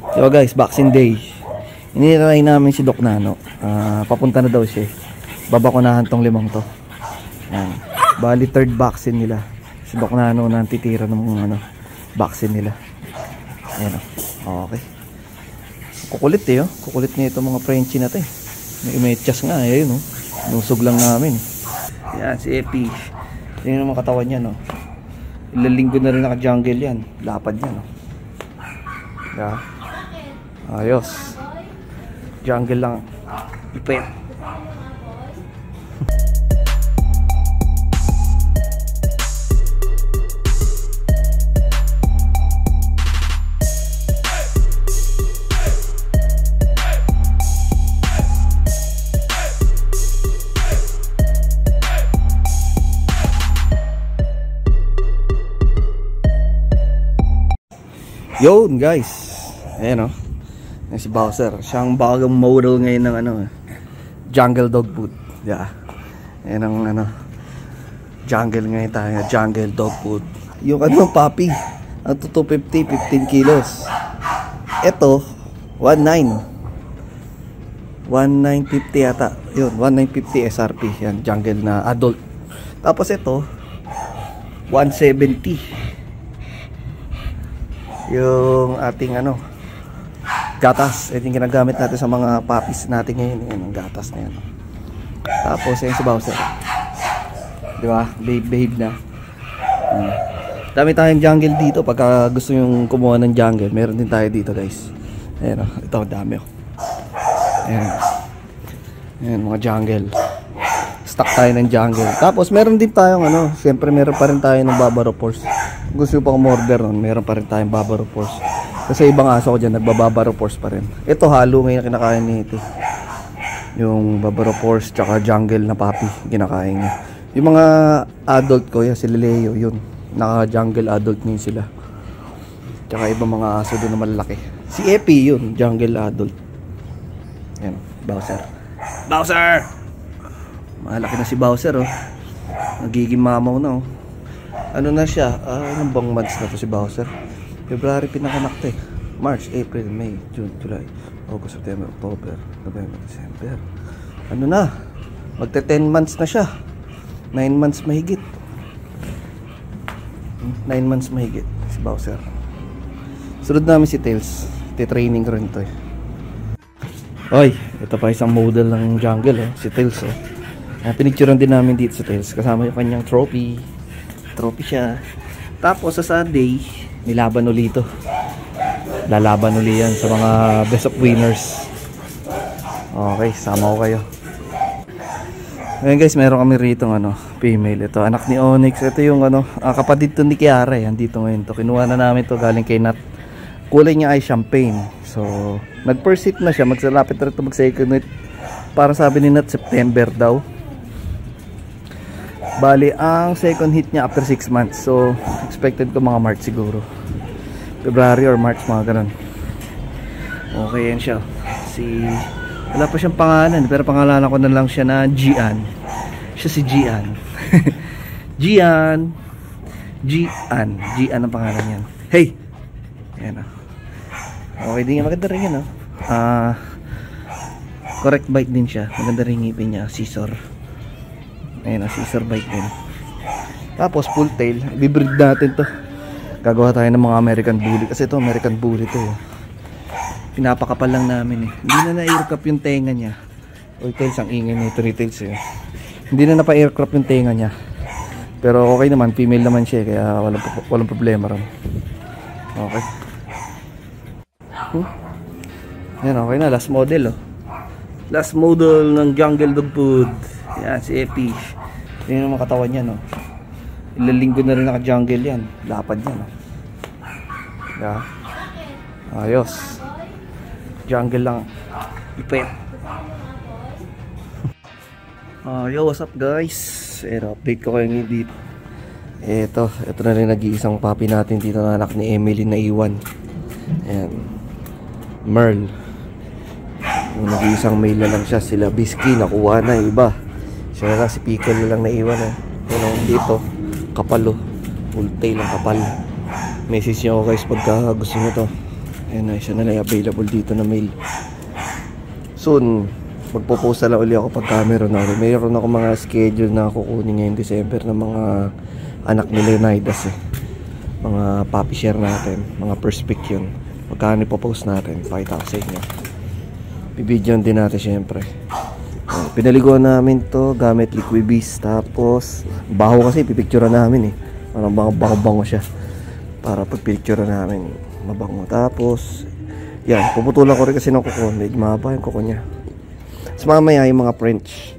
So guys, Boxing Day. Iniray namin si Doc Nano. Papunta na daw siya. Babakunahan tong limang to. Yan. Bali third vaccine nila. Si Doc Nano na titira ng vaccine nila. Ayan o. Okay. Kukulit oh. Kukulit nito mga Frenchie na to eh. May chas nga eh. Ayun oh. Nusog lang namin. Yan si Epi. Yan naman katawan niya no. Ilang linggo na rin naka-jungle yan. Lapad yan no. Yeah. Ayos. Jungle lang. Ipet. Yun guys. Ayan o. Ayan si Bowser. Siyang bagong model ngayon ng jungle dog food. Yeah. Ayan ang jungle ngayon tayo. Jungle dog food. Yung puppy. Ang 250, 15 kilos. Ito 1950 yata. Yun 1950 SRP. Yan jungle na adult. Tapos ito 170. Yung ating gatas, ito yung ginagamit natin sa mga puppies natin ngayon. Yan, ang gatas na yan. Tapos yan si Bowser, diba? Babe na. Dami tayong jungle dito. Pagka gusto yung kumuha ng jungle, meron din tayo dito guys. Ayan o, ito dami o. Ayan. Ayan mga jungle. Stock tayo ng jungle. Tapos meron din tayong siyempre meron pa rin tayo ng Barbaro Force. Gusto nyo pang order nun, meron pa rin tayong Barbaro Force. Kasi ibang aso ko dyan, nagbabarbaro Force pa rin. Ito halo ngayon kinakain niya ito. Yung Barbaro Force tsaka jungle na puppy kinakain niya. Yung mga adult ko, yan, si Leleo, yun. Naka jungle adult niya sila. Tsaka ibang mga aso doon na malalaki. Si Epi yun, jungle adult. Yan, Bowser. Bowser! Malaki na si Bowser oh. Nagiging mamaw na oh. Ano na siya? Anong bang months na to si Bowser? February pinakanak to eh. March, April, May, June, July, August, September, October, November, December. Ano na? Magte 10 months na siya. 9 months mahigit. 9 months mahigit si Bowser. Sunod namin si Tails. Titraining ko rin to eh. Oy, ito pa isang model ng jungle oh. Si Tails oh. Pinicturean din namin dito si Tails. Kasama yung kanyang trophy. Trophy siya. Tapos sa Sunday nilaban ulit ito. Lalaban ulit yan sa mga best of winners. Okay, sama ko kayo. Ngayon guys, meron kami rito female. Ito anak ni Onyx. Ito yung kapatid to ni Kiara eh. Andito ngayon to. Kinuha na namin to galing kay Nat. Kulay niya ay champagne. So nag first hit na siya. Magsalapit na rin to mag second hit. Para sabi ni Nat September daw. Bali, ang second hit niya after 6 months. So, expected ko mga March siguro. February or March, mga ganun. Okay, yan siya. Wala pa siyang pangalan, pero pangalanan ko na lang siya na Gian. Siya si Gian. Gian. Gian ang pangalan niyan. Hey! Yan o. Okay din yan. Maganda rin yan o. Correct bite din siya. Maganda rin ngipin niya. Scissor. Ayan o, scissor bite din. Tapos full tail, ibibreed natin to. Gagawa tayo ng mga American Bully. Kasi ito American Bully to eh. Pinapakapal lang namin eh. Hindi na na-aircraft yung tenga niya. Oy Tails, ang ingay nito ni Tails eh. Hindi na napa-aircraft yung tenga niya. Pero okay naman, female naman siya kaya walang problema ron. Okay. Ayan, okay na, last model oh. Last model ng jungle dog food. Yan, si Epi. Tingnan naman katawan niya no. Ilang linggo na rin naka-jungle yan. Lapad yan no. Yeah. Ayos. Jungle lang. Ipet. Yo, what's up guys? Update ko kayo ngayon dito. Ito na rin nag-iisang puppy natin dito na anak ni Emily na iwan. Ayan. Merl. Yung nag-iisang male na lang siya. Sila Bisky, nakuha na iba. Siya na lang, si Pickle na lang naiwan eh. Dito, kapal oh. Full tail ang kapal. Message nyo ako guys pagka gusto nyo to. Ayan na, isa na lang available dito na male. Soon, magpo-post na lang ulit ako pag meron ako. Mayroon ako mga schedule na kukunin ngayong December ng mga anak ni Leonidas eh. Mga puppy share natin, mga perspec yun. Magkano ipopost natin, pakita ko sa inyo. Bibidyon din natin syempre. Pinaliguan namin to gamit Liquibis. Tapos baho kasi pipicturean namin eh. Parang bango siya. Para pag picturean namin mabango. Tapos yan, puputulan ko rin kasi ng kuko. Medyo mahaba yung kuko nya. Tapos mamaya yung mga French.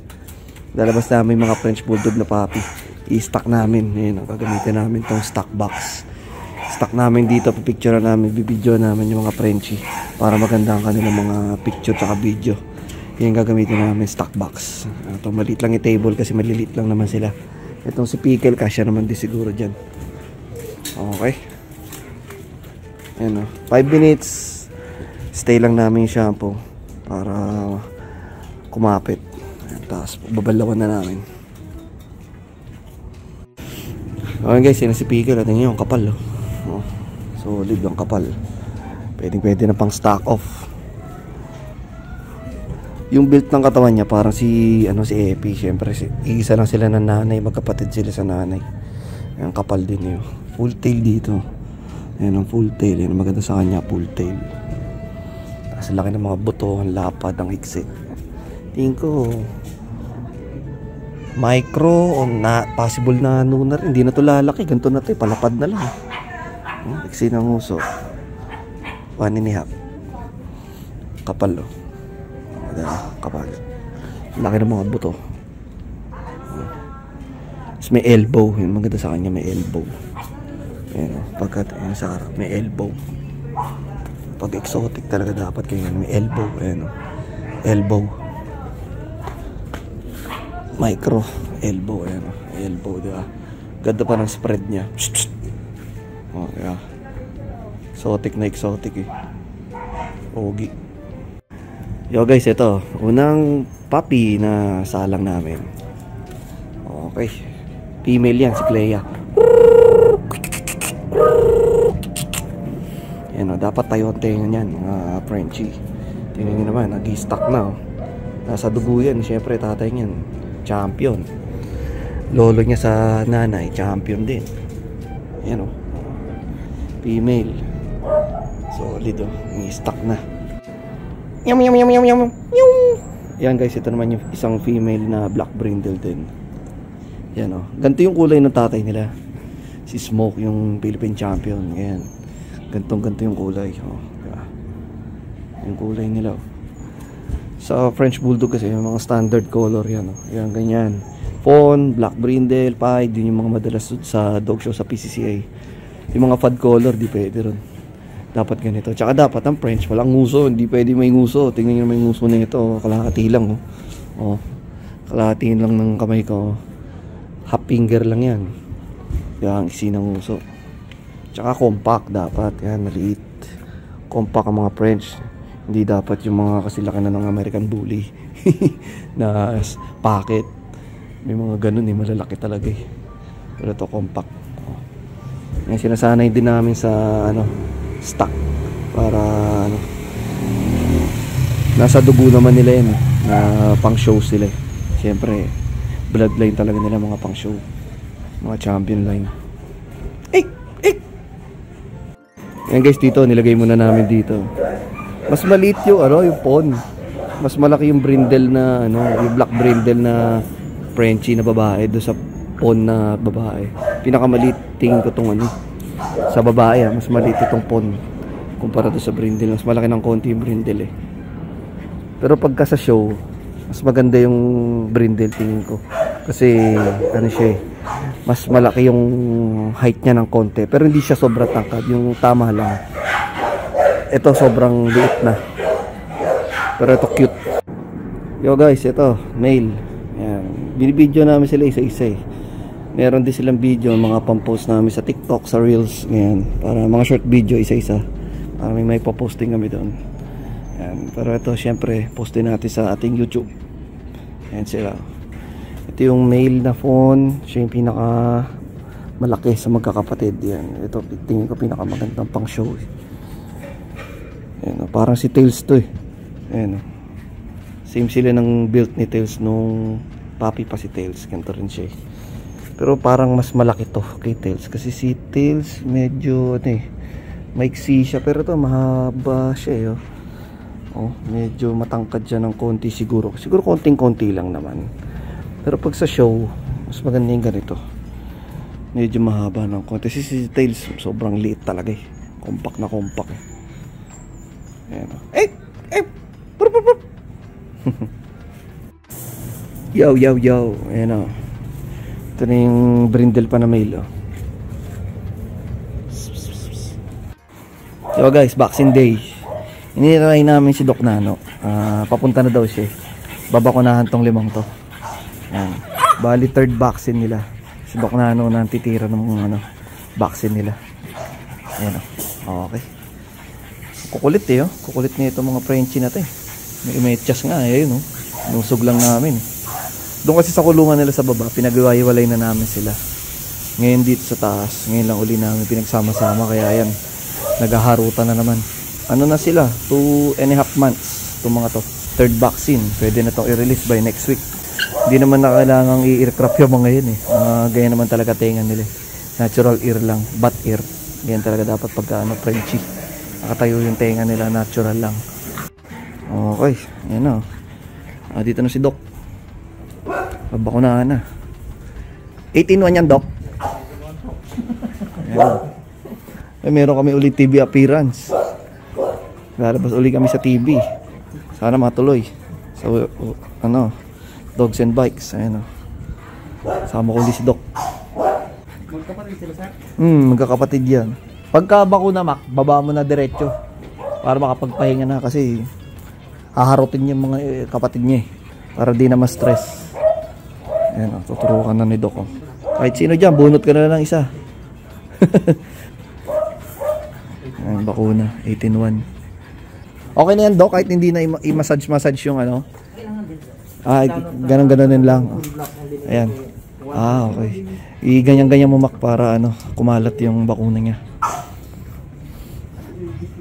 Lalabas namin yung mga French Bulldog na puppy. I-stock namin. Yan, gagamitin namin tong stock box. Stock namin dito, pipicturean namin, bibidyo namin yung mga Frenchie. Para maganda ang kanilang mga picture tsaka video. Yan gagamitin namin, stock box. Ito, maliit lang yung table kasi maliliit lang naman sila. Itong si Pickle, kasya naman din siguro dyan. Okay. Ayan o, 5 minutes. Stay lang namin yung shampoo para kumapit. Tapos babalawan na namin. Okay guys, yun si Pickle. At yun yung kapal oh. Solid ang kapal. Pwede na pang stock off. Yung build ng katawan niya parang si Epi, syempre isa lang sila ng nanay, magkapatid sila sa nanay. Ang kapal din yun. Full tail dito. Ayan ang full tail. Yan maganda sa kanya, full tail. Tapos laki ng mga buto, ang lapad, ang iksi. Tingin ko micro o possible na nunar. Hindi na to lalaki, ganito na to, palapad na lang. Iksi ng uso. 1.5. Kapal kapal. Laki ng mga buto. Tapos may elbow. Yung maganda sa kanya, may elbow. Ayan, pagkat sa harap may elbow. Pag exotic talaga dapat ganyan, may elbow. Ayan, elbow. Micro elbow. Ayan, elbow, diba? Ganda pa ng spread niya. Oh, yeah. Exotic na exotic eh. Ogi. Yo guys, ito unang puppy na salang namin. Okay, female yan, si Clea. Yan o, dapat tayo ang tenga yan, mga Frenchie. Tingnan nyo naman, nag-i-stock na nasa dugo yan, syempre tatay niyan champion. Lolo niya sa nanay, champion din. Yan o, female. Solid o, i-stock na. Yum. Yan guys, ito naman yung isang female na black brindle din. Yan o, ganito yung kulay ng tatay nila. Si Smoke, yung Philippine champion. Yan, ganto yung kulay. Diba? Yung kulay nila sa French Bulldog kasi yung mga standard color yan. Yan, ganyan. Fawn, black brindle, pied. Yun yung mga madalas sa dog show sa PCCA. Yung mga fad color, di pwede ron. Dapat ganito. Tsaka dapat ang French, walang nguso. Hindi pwede may nguso. Tingnan nyo may nguso na ito. Kalahati lang. Kalahati lang ng kamay ko. Half finger lang yan. Yan, isi ng nguso. Tsaka compact dapat. Yan, maliit. Compact ang mga French. Hindi dapat yung mga kasilakan na ng American Bully. Na pocket. May mga ganun eh. Malalaki talaga eh. Pero ito compact. Yan, sinasanay din namin sa stock para nasa dugo naman nila yan na pang show sila. Siyempre bloodline talaga nila, mga pang show, mga champion line. Yan guys, dito nilagay muna namin dito. Mas maliit yung yung pon. Mas malaki yung brindle na yung black brindle na Frenchie na babae do sa pon na babae. Pinakamaliit tingin ko tong sa babae, mas maliit itong pon kumpara to sa brindle. Mas malaki ng konti yung brindle eh. Pero pagka sa show, mas maganda yung brindle tingin ko. Kasi siya mas malaki yung height niya ng konti. Pero hindi siya sobra tangkad, yung tama lang. Ito sobrang liit na. Pero ito cute. Yo guys, ito male. Yan. Binibidyo namin sila isa-isa eh. Meron din silang video, mga pampost namin sa TikTok, sa Reels, ngayon. Para mga short video, isa-isa. Para may paposting kami doon. Yan. Pero ito, syempre, postin natin sa ating YouTube. Yan sila. Ito yung male na phone. Siya yung pinaka malaki sa magkakapatid. Yan. Ito, tingin ko pinaka magandang pang show. Parang si Tails to eh. Ayan, oh. Same sila ng build ni Tails nung puppy pa si Tails. Ganito rin siya eh. Pero parang mas malaki to kay Tails. Kasi si Tails medyo ano eh, maiksi siya. Pero to mahaba siya eh, oh. Oh, medyo matangkad siya ng konti siguro. Siguro konting-konti lang naman. Pero pag sa show, mas maganda yung ganito. Medyo mahaba ng konti. Si Tails sobrang liit talaga eh. Compact na compact eh. Ayan, oh. Purup, purup. Yo. Ayan, oh. Ito na yung brindle pa na male, oh. So guys, Boxing Day. Iniray namin si Doc Nano. Papunta na daw siya. Babakunahan tong limang to. Ayan. Bali third vaccine nila. Si Doc Nano na titira ng ano, vaccine nila. Ayan, oh. Okay. Kukulit eh, oh. Kukulit niya itong mga Frenchie na to eh. May chas nga eh, yun, oh. Nusog lang namin. Doon kasi sa kulungan nila sa baba, pinag-iwalay na namin sila. Ngayon dito sa taas, ngayon lang uli namin pinagsama-sama. Kaya yan, naghaharutan na naman. Ano na sila, 2.5 months itong mga to. Third vaccine, pwede na itong i-release by next week. Hindi naman na kailangang i-aircraft yung mga yun eh. Ganyan naman talaga tenga nila. Natural ear lang, bat ear. Ganyan talaga dapat pagka ano, Frenchie. Nakatayo yung tenga nila, natural lang. Okay, yan na. Dito na si Doc. Babakunahan na. 18-1 yan, Doc. Meron kami ulit TV appearance. Lalabas ulit kami sa TV. Sana matuloy. So, ano, Dogs and Bikes. Ayan, sama ko ulit si Doc. Magkapatid sila, sir? Magkakapatid yan. Pagka bakuna, Mac, baba mo na diretso para makapagpahinga na kasi haharutin yung mga kapatid niya eh, para di na ma-stress. Ayan, tuturukan na ni Doc, oh. Kahit sino dyan, bunot ka na lang isa. Ayan, bakuna 18-1. Okay na yan, Doc, kahit hindi na i-massage yung ano. Ganun din lang. Ayan. Okay. I-ganyan-ganyan mo, Mac, para ano, kumalat yung bakuna niya.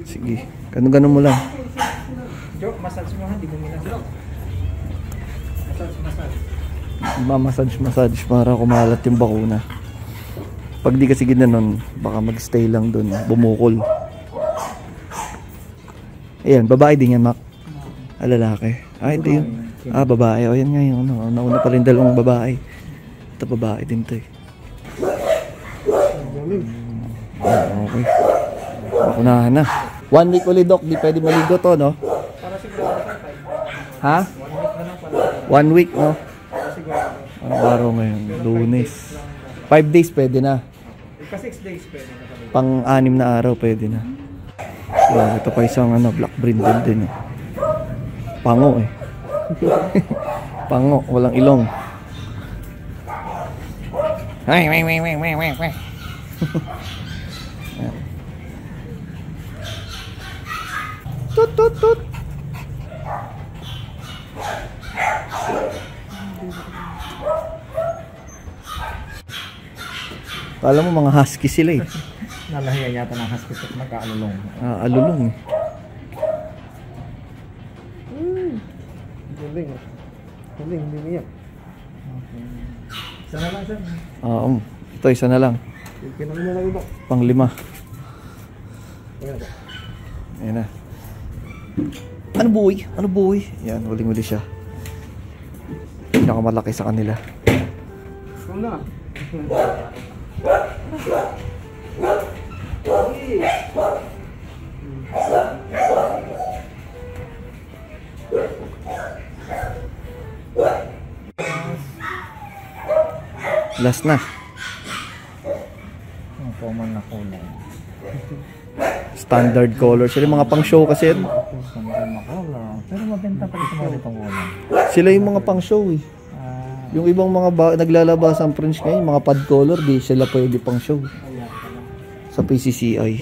Sige, ganun mo lang. Joke, massage mo ha, di mo minasok. Massage para kumalat yung bakuna. Pag di kasi ginanon, baka mag-stay lang dun, bumukol. Ayan, babae din yan, Mac. Lalaki. Ito yun. Babae. O yan nga yun. Nauna pa rin dalawang babae. Ito babae din to eh. Okay. Bakunahan na. 1 week ulit, Doc. Di pwede maligo to, no? Ha? 1 week, no? Anong araw ngayon? Lunes. 5 days pwede na. Pa 6 days pwede na kami. Pang-6 na araw pwede na. So, ito pa isang ano, black brindle din eh. Pango eh. Pango, walang ilong. Ay. Tut. Kala mo mga husky sila eh. Nalahiya yata ng husky at magkaalulong. Alulong eh. Galing, hindi niya. Isa na lang, sir. Ito, isa na lang. Pinang na lang iba. Pang-5. Ayan na. Ano buhay? Yan, huling-huli siya. Pinakamalaki sa kanila. Una. Last na. Ang common na kulay. Standard color. Sila yung mga pang-show kasi yan. Standard na kulay. Pero mabenta pa rin sa mga itong kulay. Sila yung mga pang-show eh. Yung ibang mga naglalabas ang French ngayon, mga pad color, di sila pwede pang-show. Sa PCCI.